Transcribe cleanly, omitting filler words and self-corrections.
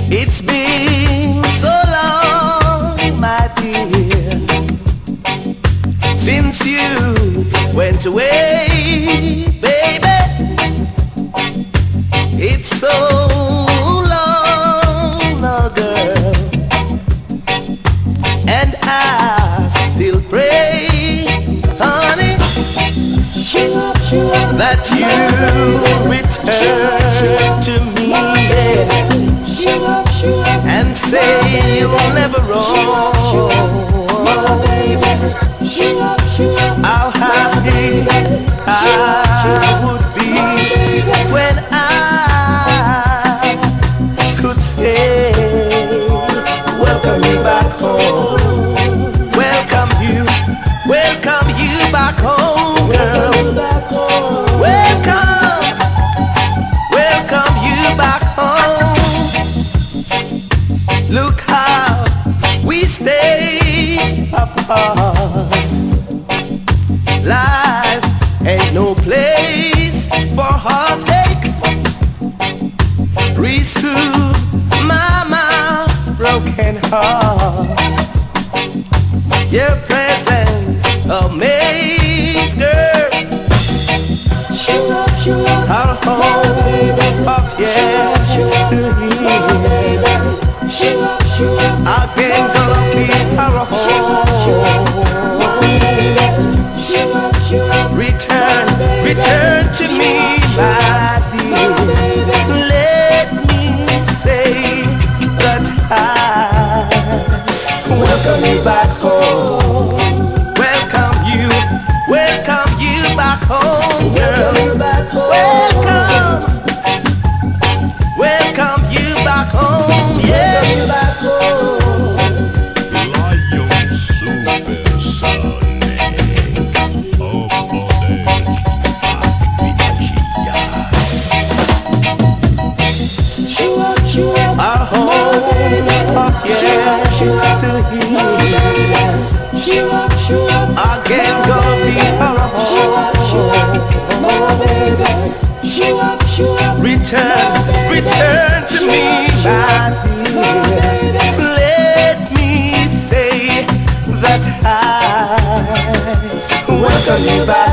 It's been so long, my dear, since you went away, baby. It's so long, no girl, and I still pray, honey, that you return to me, and say you'll never roam. How happy I would be when I could say, welcome you back home. Welcome you back home, girl. Welcome you back home. Look how we stay apart. Life ain't no place for heartaches. Resoothe mama broken heart. Your presence amazes, girl. Our home of yesterday again gonna be our home. Return to me, my dear. Let me say that I welcome you back home. Welcome you back home, girl. Welcome you back home, yeah. Lion Supersonic, o poderes Our home of yesterday again gonna be our home. Return to me, my dear. Let me say that I welcome you back.